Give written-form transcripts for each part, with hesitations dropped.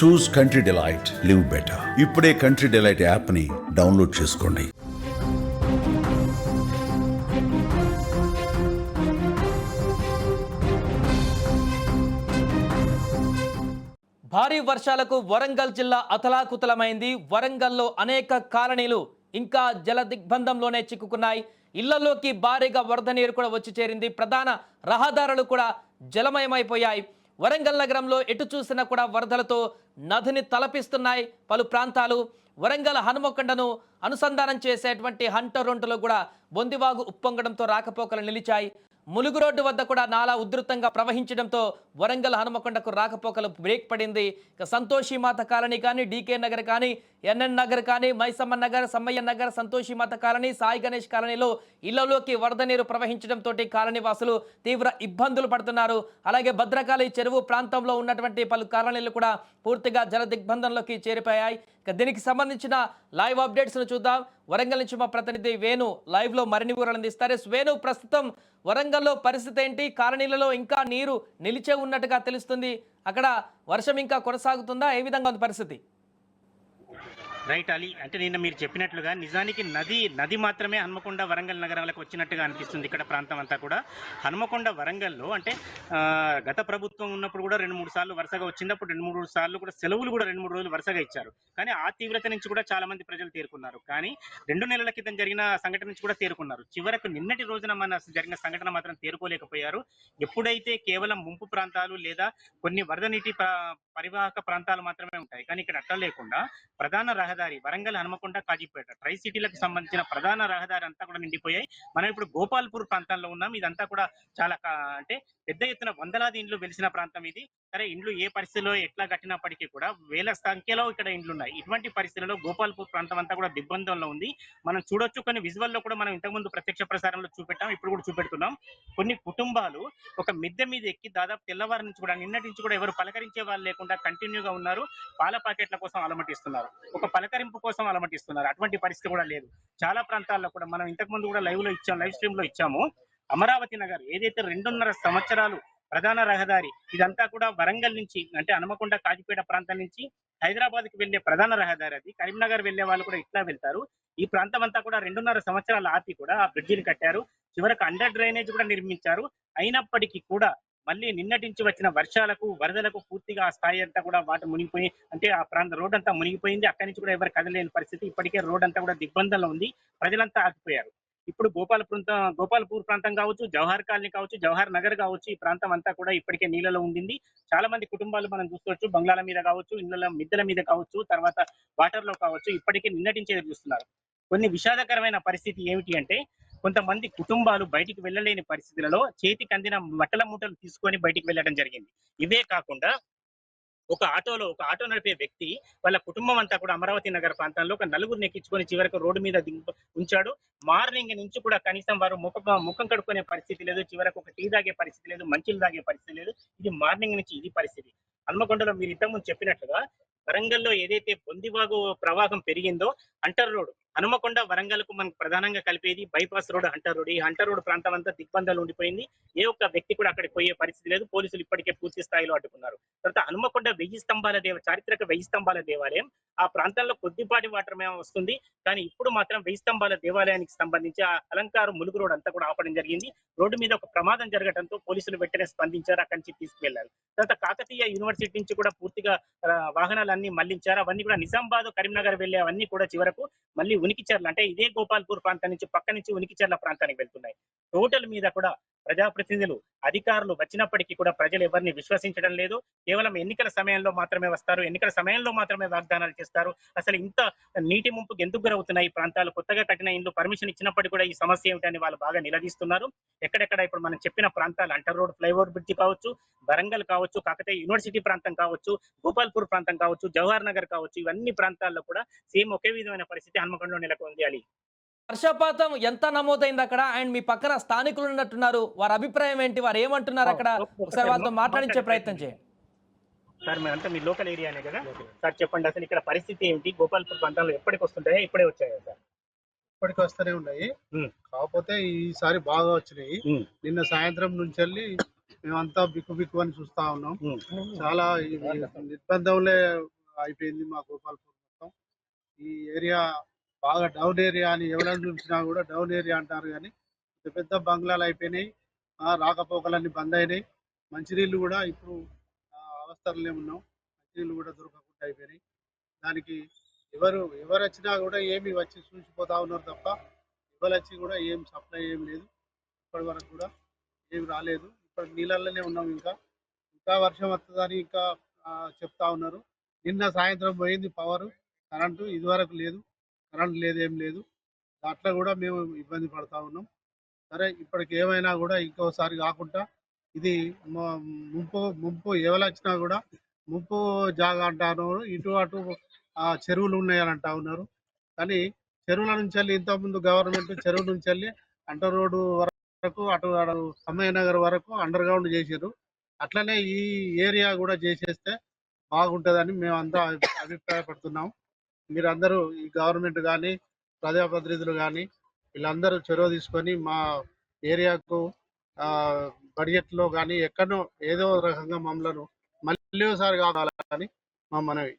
చూస్ country delight, live better. ఇప్పుడే country delight app ని download చేసుకోండి. భారీ వర్షాలకు వరంగల్ జిల్లా అతలాకుతలమైంది. వరంగల్లో అనేక కాలనీలు ఇంకా జల దిగ్బంధంలోనే చిక్కుకున్నాయి. ఇళ్లలోకి భారీగా వరద నీరు కూడా వచ్చి చేరింది. ప్రధాన రహదారులు కూడా జలమయమైపోయాయి. వరంగల్ నగరంలో ఎటు చూసినా కూడా వరదలతో నదిని తలపిస్తున్నాయి పలు ప్రాంతాలు. వరంగల్ హనుమకొండను అనుసంధానం చేసేటువంటి హంటర్ రోడ్డులో కూడా బొందివాగు ఉప్పొంగడంతో రాకపోకలు నిలిచాయి. ములుగు రోడ్డు వద్ద కూడా నాలా ఉధృతంగా ప్రవహించడంతో వరంగల్ హనుమకొండకు రాకపోకలు బ్రేక్ పడింది. ఇక సంతోషిమాత కాలనీ కానీ, డీకే నగర్ కానీ, ఎన్ఎన్ నగర్ కానీ, మైసమ్మ నగర్, సమ్మయ్య నగర్, సంతోషిమాత కాలనీ, సాయి గణేష్ కాలనీలో ఇళ్లలోకి వరద నీరు ప్రవహించడంతో కాలనీ వాసులు తీవ్ర ఇబ్బందులు పడుతున్నారు. అలాగే భద్రకాళి చెరువు ప్రాంతంలో ఉన్నటువంటి పలు కాలనీలు కూడా పూర్తిగా జల దిగ్బంధంలోకి చేరిపోయాయి. ఇక దీనికి సంబంధించిన లైవ్ అప్డేట్స్ ను చూద్దాం. వరంగల్ నుంచి మా ప్రతినిధి వేణు లైవ్ లో మరిన్ని వివరాలు అందిస్తారు. వేణు, ప్రస్తుతం వరంగల్లో పరిస్థితి ఏంటి? కాలనీలలో ఇంకా నీరు నిలిచే ఉన్నట్టుగా తెలుస్తుంది. అక్కడ వర్షం ఇంకా కొనసాగుతుందా? ఏ విధంగా ఉంది పరిస్థితి? రైట్ అలీ, అంటే నిన్న మీరు చెప్పినట్లుగా నిజానికి నది మాత్రమే హన్మకొండ వరంగల్ నగరాలకు వచ్చినట్టుగా అనిపిస్తుంది. ఇక్కడ ప్రాంతం అంతా కూడా హన్మకొండ వరంగల్లో అంటే గత ప్రభుత్వం ఉన్నప్పుడు కూడా 2-3 సార్లు వరుసగా వచ్చినప్పుడు 2-3 సార్లు కూడా సెలవులు కూడా 2-3 రోజులు వరుసగా ఇచ్చారు. కానీ ఆ తీవ్రత నుంచి కూడా చాలా మంది ప్రజలు తేరుకున్నారు. కానీ 2 నెలల క్రితం జరిగిన సంఘటన నుంచి కూడా తేరుకున్నారు. చివరకు నిన్నటి రోజున మన జరిగిన సంఘటన మాత్రం తేరుకోలేకపోయారు. ఎప్పుడైతే కేవలం ముంపు ప్రాంతాలు లేదా కొన్ని వరద నీటి పరివాహక ప్రాంతాలు మాత్రమే ఉంటాయి. కానీ ఇక్కడ అట్లా లేకుండా ప్రధాన రహదారి వరంగల్ హనుమకొండ కాజీపేట ట్రై సిటీలకు సంబంధించిన ప్రధాన రహదారి అంతా కూడా నిండిపోయాయి. మనం ఇప్పుడు గోపాల్పూర్ ప్రాంతంలో ఉన్నాం. ఇదంతా కూడా చాలా అంటే పెద్ద ఎత్తున వందలాది ఇండ్లు వెలిసిన ప్రాంతం ఇది. సరే, ఇండ్లు ఏ పరిస్థితిలో ఎట్లా కట్టినప్పటికీ కూడా వేల సంఖ్యలో ఇక్కడ ఇండ్లు ఉన్నాయి. ఇటువంటి పరిస్థితుల్లో గోపాల్పూర్ ప్రాంతం అంతా కూడా దిగ్బంధంలో ఉంది. మనం చూడొచ్చు. కొన్ని విజువల్లో కూడా మనం ఇంతకుముందు ప్రత్యక్ష ప్రసారంలో చూపెట్టాం, ఇప్పుడు కూడా చూపెడుతున్నాం. కొన్ని కుటుంబాలు ఒక మిద్దె మీద ఎక్కి దాదాపు తెల్లవారి నుంచి కూడా నిన్నటి నుంచి కూడా ఎవరు పలకరించే వాళ్ళు లేకుండా కంటిన్యూగా ఉన్నారు. పాల ప్యాకెట్ల కోసం అలమటిస్తున్నారు, ఒక పలకరింపు కోసం అలమటిస్తున్నారు. అటువంటి పరిస్థితి కూడా లేదు. చాలా ప్రాంతాల్లో కూడా మనం ఇంతకు ముందు కూడా లైవ్ స్ట్రీమ్ లో ఇచ్చాము. అమరావతి నగర్ ఏదైతే 2.5 సంవత్సరాలు ప్రధాన రహదారి, ఇదంతా కూడా వరంగల్ నుంచి అంటే హనుమకొండ కాజీపేట ప్రాంతం నుంచి హైదరాబాద్ కి వెళ్లే ప్రధాన రహదారి అది. కరీంనగర్ వెళ్లే వాళ్ళు కూడా ఇట్లా వెళ్తారు. ఈ ప్రాంతం అంతా కూడా 2.5 సంవత్సరాలు ఆపి కూడా ఆ బ్రిడ్జిని కట్టారు. చివరకు అండర్ డ్రైనేజ్ కూడా నిర్మించారు. అయినప్పటికీ కూడా మళ్ళీ నిన్నటి నుంచి వచ్చిన వర్షాలకు వరదలకు పూర్తిగా ఆ స్థాయి అంతా కూడా వాటర్ మునిగిపోయి అంటే ఆ ప్రాంత రోడ్ అంతా మునిగిపోయింది. అక్కడి నుంచి కూడా ఎవరు కదలేని పరిస్థితి. ఇప్పటికే రోడ్ అంతా కూడా దిగ్బంధంలో ఉంది. ప్రజలంతా ఆగిపోయారు. ఇప్పుడు గోపాల్పూర్ ప్రాంతం కావచ్చు, జవహర్ కాలనీ కావచ్చు, జవహర్ నగర్ కావచ్చు, ఈ ప్రాంతం అంతా కూడా ఇప్పటికే నీళ్ళలో ఉండింది. చాలా మంది కుటుంబాలు మనం చూసుకోవచ్చు. బంగ్లాల మీద కావచ్చు, ఇళ్ళ మిద్దెల మీద కావచ్చు, తర్వాత వాటర్ లో కావచ్చు, ఇప్పటికే నిన్నటి నుంచి ఎదురు చూస్తున్నారు. కొన్ని విషాదకరమైన పరిస్థితి ఏమిటి అంటే కొంతమంది కుటుంబాలు బయటికి వెళ్ళలేని పరిస్థితులలో చేతికి అందిన మట్టల మూటలు తీసుకొని బయటికి వెళ్ళడం జరిగింది. ఇవే కాకుండా ఒక ఆటో నడిపే వ్యక్తి వాళ్ళ కుటుంబం అంతా కూడా అమరావతి నగర్ ప్రాంతాల్లో ఒక నలుగురిని ఎక్కించుకొని చివరకు రోడ్డు మీద ఉంచాడు. మార్నింగ్ నుంచి కూడా కనీసం వారు ముఖం కడుక్కునే పరిస్థితి లేదు. చివరకు ఒక టీ తాగే పరిస్థితి లేదు, మంచిలు తాగే పరిస్థితి లేదు. ఇది మార్నింగ్ నుంచి ఇది పరిస్థితి. హన్మకొండలో మీరు ఇంతకుముందు చెప్పినట్లుగా వరంగల్లో ఏదైతే బొందివాగు ప్రవాహం పెరిగిందో హంటర్ రోడ్ హనుమకొండ వరంగల్ కు మనకు ప్రధానంగా కలిపేది బైపాస్ రోడ్ హంటర్ రోడ్. ఈ హంటర్ రోడ్ ప్రాంతం అంతా దిగ్బంధాలు ఉండిపోయింది. ఏ ఒక్క వ్యక్తి కూడా అక్కడికి పోయే పరిస్థితి లేదు. పోలీసులు ఇప్పటికే పూర్తి స్థాయిలో అడ్డుకున్నారు. తర్వాత హనుమకొండ చారిత్రక 1000 స్తంభాల దేవాలయం ఆ ప్రాంతంలో కొద్దిపాటి వాటర్ మేము వస్తుంది. కానీ ఇప్పుడు మాత్రం 1000 స్తంభాల దేవాలయానికి సంబంధించి ఆ అలంకారం ములుగు రోడ్ అంతా కూడా ఆపడం జరిగింది. రోడ్డు మీద ఒక ప్రమాదం జరగడంతో పోలీసులు వెంటనే స్పందించారు, అక్కడి నుంచి తీసుకువెళ్లారు. తర్వాత కాకతీయ యూనివర్సిటీ నుంచి కూడా పూర్తిగా వాహనాలన్నీ మళ్లించారు. అవన్నీ కూడా నిజామాబాద్, కరీంనగర్ వెళ్లే అవన్నీ కూడా చివరకు మళ్ళీ ఉనికిచర్ల అంటే ఇదే గోపాల్పూర్ ప్రాంతం నుంచి పక్క నుంచి ఉనికిచర్ల ప్రాంతానికి వెళ్తున్నాయి. టోటల్ మీద కూడా ప్రజాప్రతినిధులు అధికారులు వచ్చినప్పటికీ కూడా ప్రజలు ఎవరిని విశ్వసించడం లేదు. కేవలం ఎన్నికల సమయంలో మాత్రమే వస్తారు, ఎన్నికల సమయంలో మాత్రమే వాగ్దానాలు చేస్తారు. అసలు ఇంత నీటి ముంపుకు ఎందుకు గురవుతున్నాయి ఈ ప్రాంతాలు? కొత్తగా కట్టిన ఇండ్లు పర్మిషన్ ఇచ్చినప్పటికీ కూడా ఈ సమస్య ఏమిటని వాళ్ళు బాగా నిలదీస్తున్నారు. ఎక్కడెక్కడ ఇప్పుడు మనం చెప్పిన ప్రాంతాలు అంటర్ రోడ్, ఫ్లైఓవర్ బ్రిడ్జి కావచ్చు, వరంగల్ కావచ్చు, కాకతీయ యూనివర్సిటీ ప్రాంతం కావచ్చు, గోపాల్పూర్ ప్రాంతం కావచ్చు, జవహర్ నగర్ కావచ్చు, ఇవన్నీ ప్రాంతాల్లో కూడా సేమ్ ఒకే విధమైన పరిస్థితి హన్మకొండలో నెలకొంది. అలీ, వర్షపాతం ఎంత నమోదైంది అక్కడ? అండ్ మీ పక్కన స్థానికులు ఉన్నట్టున్నారు, వారి అభిప్రాయం ఏంటి? వారు ఏమంటున్నారు అక్కడ? ఒకసారి వాళ్ళతో మాట్లాడించే ప్రయత్నం చేయండి. సార్, మీరంతా మీ లోకల్ ఏరియానే కదా సార్, చెప్పండి అసలు ఇక్కడ పరిస్థితి ఏమిటి? గోపాల్పూర్ ప్రాంతాల్లో ఎప్పటికి వస్తుంటాయా, ఇప్పుడే వచ్చాయా సార్? ఇప్పటికి వస్తూనే ఉన్నాయి. కాకపోతే ఈసారి బాగా వచ్చినాయి. నిన్న సాయంత్రం నుంచి వెళ్ళి మేమంతా బిక్కు బిక్కు అని చూస్తా ఉన్నాం. ఉమ్. చాలా ఇది నిర్బంధంలో అయిపోయింది మా గోపాల్పూర్ మొత్తం. ఈ ఏరియా బాగా డౌన్ ఏరియా అని ఎవరైనా చూసినా కూడా డౌన్ ఏరియా అంటారు కానీ పెద్ద పెద్ద బంగ్లాలు అయిపోయినాయి. రాకపోకలన్నీ బంద్ అయినాయి. మంచినీళ్ళు కూడా ఇప్పుడు అవస్థలనే ఉన్నాం. మంచినీళ్ళు కూడా దొరకకుండా అయిపోయినాయి. దానికి ఎవరు వచ్చినా కూడా ఏమి వచ్చి చూసిపోతా ఉన్నారు తప్ప ఎవరు వచ్చి కూడా ఏం సప్లై ఏం లేదు. ఇప్పటి వరకు కూడా ఏం రాలేదు. ఇప్పుడు నీళ్ళల్లోనే ఉన్నాం. ఇంకా ఇంకా వర్షం వస్తుందని ఇంకా చెప్తా ఉన్నారు. నిన్న సాయంత్రం పోయింది పవర్, కరెంటు ఇదివరకు లేదు. కరెంట్ లేదు, ఏం లేదు. అట్లా కూడా మేము ఇబ్బంది పడతా ఉన్నాం. సరే ఇప్పటికి ఏమైనా కూడా ఇంకోసారి కాకుండా ఇది ముంపు ముంపు ఎవరొచ్చినా కూడా ముంపు జాగా అంటారు. ఇటు అటు చెరువులు ఉన్నాయని అంటా ఉన్నారు. కానీ చెరువుల నుంచి వెళ్ళి ఇంతకుముందు గవర్నమెంట్ చెరువు నుంచి వెళ్ళి అంటర్ రోడ్డు వరకు అటు అమ్మయ్య నగర్ వరకు అండర్ గ్రౌండ్ చేసారు. అట్లనే ఈ ఏరియా కూడా చేసేస్తే బాగుంటుందని మేమంతా అభిప్రాయపడుతున్నాం. మీరందరూ ఈ గవర్నమెంట్ కానీ ప్రజాప్రతినిధులు కానీ వీళ్ళందరూ చొరవ తీసుకొని మా ఏరియాకు బడ్జెట్లో కానీ ఎక్కడో ఏదో రకంగా మమ్మల్ని మళ్ళీ ఒకసారి కావాలని మా మనవి.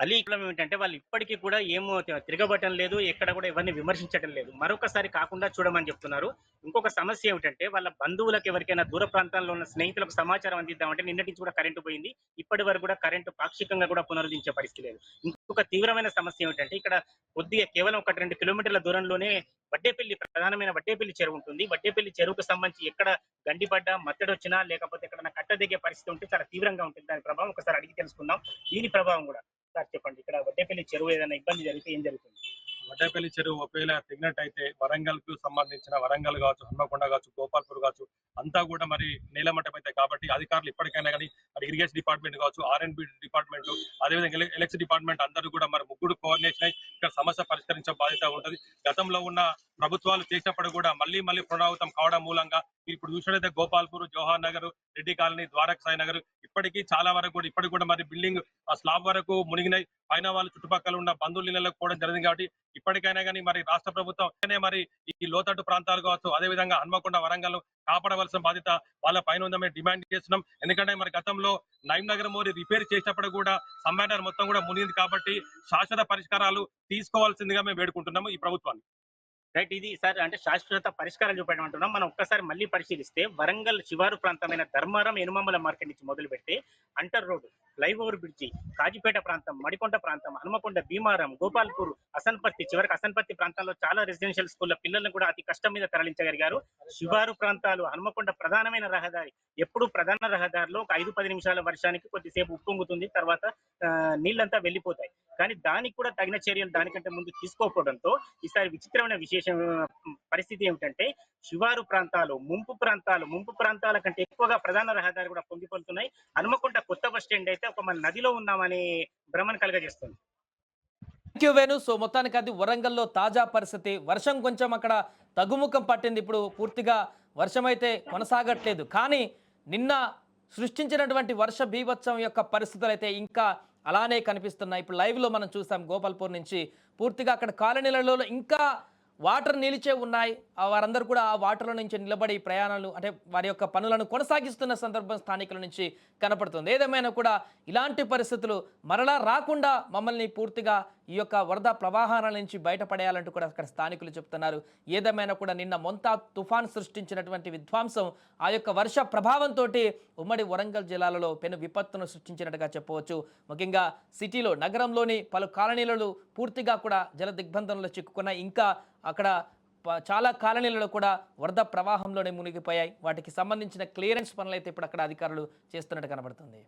అలీ ఇక్కడ ఏమిటంటే వాళ్ళు ఇప్పటికీ కూడా ఏమో తిరగబట్టడం లేదు, ఎక్కడ కూడా ఎవరిని విమర్శించడం లేదు. మరొకసారి కాకుండా చూడమని చెప్తున్నారు. ఇంకొక సమస్య ఏమిటంటే వాళ్ళ బంధువులకు ఎవరికైనా దూర ప్రాంతాల్లో ఉన్న స్నేహితులకు సమాచారం అందిద్దామంటే నిన్నటి నుంచి కూడా కరెంటు పోయింది. ఇప్పటి వరకు కూడా కరెంటు పాక్షికంగా కూడా పునరుద్ధరించే పరిస్థితి లేదు. ఇంకొక తీవ్రమైన సమస్య ఏమిటంటే ఇక్కడ కొద్దిగా కేవలం 1-2 కిలోమీటర్ల దూరంలోనే వడ్డేపల్లి ప్రధానమైన వడ్డేపల్లి చెరువు ఉంటుంది. వడ్డేపల్లి చెరువుకు సంబంధించి ఎక్కడ గండిపడ్డా మత్తడి వచ్చినా లేకపోతే ఎక్కడైనా కట్ట దిగే పరిస్థితి ఉంటే చాలా తీవ్రంగా ఉంటుంది. దాని ప్రభావం ఒకసారి అడిగి తెలుసుకుందాం. దీని ప్రభావం కూడా సార్ చెప్పండి. ఇక్కడ వడ్డేపల్లి చెరువు ఏదైనా ఇబ్బంది జరిగితే ఏం జరుగుతుంది? వడ్డేపల్లి చెరువు ఒకవేళ తెగినట్టయితే వరంగల్ కు సంబంధించిన వరంగల్ కావచ్చు, హన్మకొండ కావచ్చు, గోపాల్పూర్ కావచ్చు అంతా కూడా మరి నీలమట్టం అయితే కాబట్టి అధికారులు ఇప్పటికైనా కానీ మరి ఇరిగేషన్ డిపార్ట్మెంట్ కావచ్చు, R&B డిపార్ట్మెంట్, అదేవిధంగా ఎలక్ట్రిసిటీ డిపార్ట్మెంట్ అందరూ కూడా మరి ముగ్గురు కోఆర్డినేషన్ అయి ఇక్కడ సమస్య పరిష్కరించే బాధ్యత ఉంటుంది. గతంలో ఉన్న ప్రభుత్వాలు చేసినప్పుడు కూడా మళ్ళీ పునరావృతం కావడం మూలంగా ఇప్పుడు చూసినట్లయితే గోపాల్పూర్, జవహర్ నగర్, రెడ్డి కాలనీ, ద్వారకా సాయి నగర్ ఇప్పటికీ చాలా వరకు కూడా ఇప్పటికి కూడా మరి బిల్డింగ్ స్లాబ్ వరకు మునిగినాయి. పైన వాళ్ళు చుట్టుపక్కల ఉన్న బంధువుల ఇళ్లకు పోవడం జరిగింది. కాబట్టి ఇప్పటికైనా కానీ మరి రాష్ట్ర ప్రభుత్వం మరి ఈ లోతట్టు ప్రాంతాలు కావచ్చు, అదేవిధంగా హన్మకొండ, వరంగల్ కాపాడవలసిన బాధ్యత వాళ్ళ పైన ఉందని మేము డిమాండ్ చేస్తున్నాం. ఎందుకంటే మరి గతంలో నైమ్ నగర్ మోరి రిపేర్ చేసినప్పుడు కూడా సంబాండర్ మొత్తం కూడా మునిగింది. కాబట్టి శాశ్వత పరిష్కారాలు తీసుకోవాల్సిందిగా మేము వేడుకుంటున్నాము ఈ ప్రభుత్వాన్ని. రైట్, ఇది సార్ అంటే శాశ్వత పరిష్కారం చూపడం అంటున్నాం. మనం ఒక్కసారి మళ్ళీ పరిశీలిస్తే వరంగల్ శివారు ప్రాంతమైన ధర్మారం, ఎనుమమ్మల మార్కెట్ నుంచి మొదలు పెడితే అంటర్ రోడ్డు, ఫ్లైఓవర్ బ్రిడ్జి, కాజిపేట ప్రాంతం, మడికొండ ప్రాంతం, హనుమకొండ, భీమారం, గోపాల్పూర్, అసన్పత్తి, చివరికి అసన్పత్తి ప్రాంతాల్లో చాలా రెసిడెన్షియల్ స్కూళ్ల పిల్లలను కూడా అతి కష్టం మీద తరలించగలిగారు. శివారు ప్రాంతాలు, హనుమకొండ ప్రధానమైన రహదారి, ఎప్పుడు ప్రధాన రహదారిలో ఒక 5-10 నిమిషాల వర్షానికి కొద్దిసేపు ఉప్పొంగుతుంది, తర్వాత నీళ్ళంతా వెళ్ళిపోతాయి. కానీ దానికి కూడా తగిన చర్యలు దానికంటే ముందు తీసుకోకపోవడంతో ఈసారి విచిత్రమైన పరిస్థితి ఏమిటంటే శివారు ప్రాంతాలు, ముంపు ప్రాంతాల కంటే ఎక్కువగా ప్రధాన రహదారి కూడా పొంగిపోతున్నాయి. హనుమకొండ కొత్త బస్ స్టాండ్ అయితే ఒక మన నదిలో ఉన్నామనే భ్రమను కలగజేస్తుంది. Thank you Venu. సో మొత్తానికి అది వరంగల్లో తాజా పరిస్థితి. వర్షం కొంచెం అక్కడ తగ్గుముఖం పట్టింది. ఇప్పుడు పూర్తిగా వర్షం అయితే కొనసాగట్లేదు. కానీ నిన్న సృష్టించినటువంటి వర్ష బీభత్సం యొక్క పరిస్థితులు అయితే ఇంకా అలానే కనిపిస్తున్నాయి. ఇప్పుడు లైవ్లో మనం చూసాం గోపాల్పూర్ నుంచి. పూర్తిగా అక్కడ కాలనీలలో ఇంకా వాటర్ నిలిచే ఉన్నాయి. వారందరూ కూడా ఆ వాటర్లో నుంచి నిలబడి ప్రయాణాలు అంటే వారి యొక్క పనులను కొనసాగిస్తున్న సందర్భం స్థానికుల నుంచి కనపడుతుంది. ఏదేమైనా కూడా ఇలాంటి పరిస్థితులు మరలా రాకుండా మమ్మల్ని పూర్తిగా ఈ యొక్క వరద ప్రవాహాల నుంచి బయటపడేయాలంటూ కూడా అక్కడ స్థానికులు చెప్తున్నారు. ఏదేమైనా కూడా నిన్న మొంతా తుఫాన్ సృష్టించినటువంటి విధ్వంసం ఆ యొక్క వర్ష ప్రభావంతో ఉమ్మడి వరంగల్ జిల్లాలలో పెను విపత్తును సృష్టించినట్టుగా చెప్పవచ్చు. ముఖ్యంగా సిటీలో, నగరంలోని పలు కాలనీలలో పూర్తిగా కూడా జల దిగ్బంధంలో చిక్కుకున్నాయి. ఇంకా అక్కడ చాలా కాలనీలలో కూడా వరద ప్రవాహంలోనే మునిగిపోయాయి. వాటికి సంబంధించిన క్లియరెన్స్ పనులు అయితే ఇప్పుడు అక్కడ అధికారులు చేస్తున్నట్టు కనబడుతుంది.